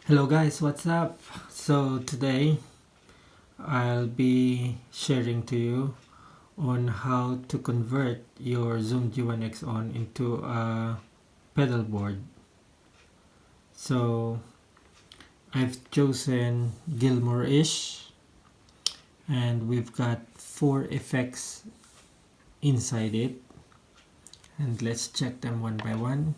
Hello guys, what's up? So today I'll be sharing to you on how to convert your Zoom G1xon into a pedal board. So I've chosen Gilmore-ish and we've got 4 effects inside it, and let's check them one by one.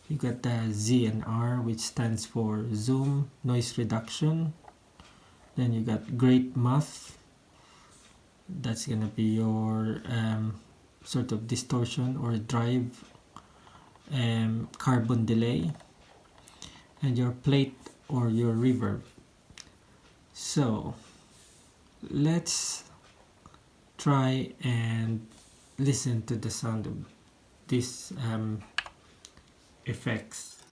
You got the Z and R, which stands for Zoom Noise Reduction. Then you got Great Muff. That's gonna be your sort of distortion or drive, carbon delay, and your plate or your reverb. So let's try and listen to the sound of these effects.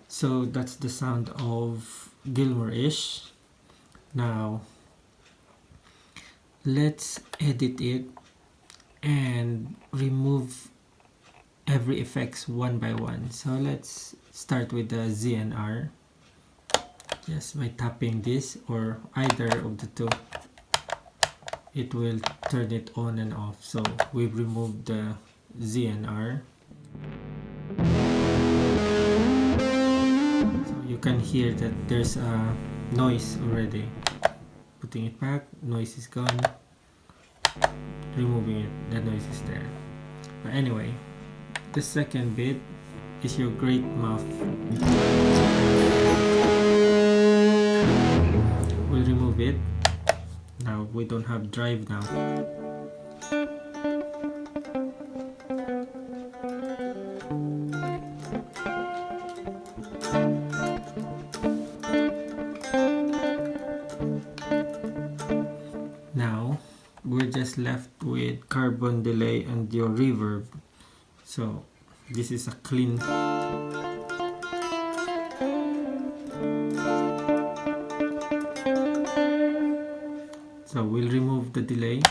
So that's the sound of Gilmore-ish. Now let's edit it and remove every effects one by one. So let's start with the Z and R. Just by tapping this or either of the two, it will turn it on and off. So we've removed the Z and R. So you can hear that there's a noise already. Putting it back, noise is gone. Removing it, the noise is there. But anyway, the second bit is your Great Muff. We'll remove it. Now we don't have drive now. Now we're just left with carbon delay and your reverb. So this is a clean. So we'll remove the delay.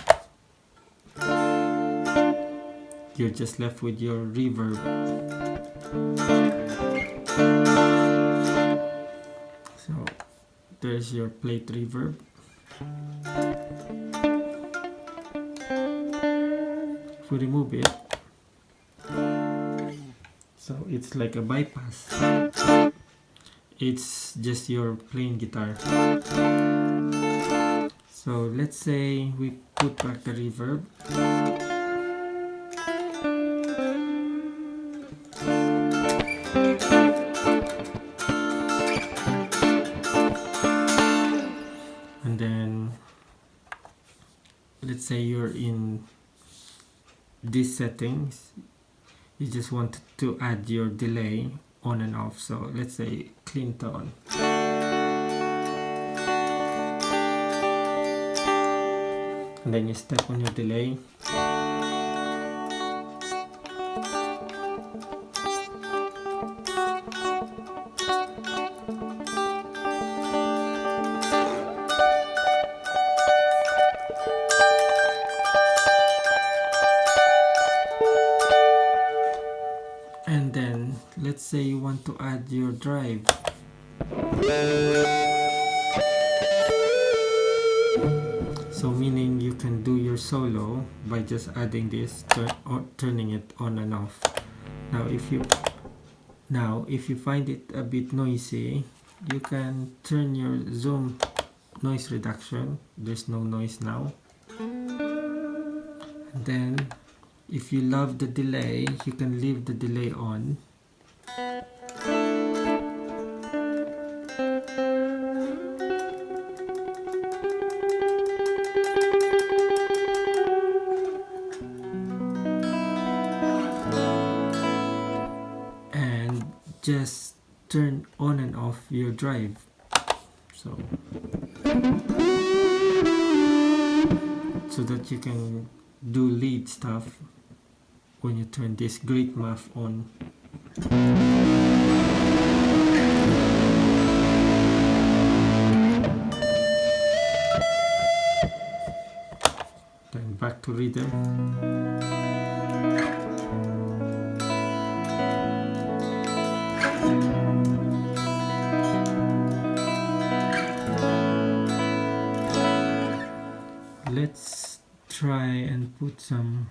You're just left with your reverb. So there's your plate reverb. If we remove it, so it's like a bypass. It's just your plain guitar. So let's say we put back the reverb. And then let's say you're in these settings. You just want to add your delay on and off. So let's say clean tone. And then you step on your delay. And then let's say you want to add your drive. So meaning you can do your solo by just adding this, turning it on and off. Now if you find it a bit noisy, you can turn your Zoom noise reduction. There's no noise now. And then if you love the delay, you can leave the delay on. Just turn on and off your drive. So that you can do lead stuff when you turn this Great Muff on. back to rhythm. Let's try and put some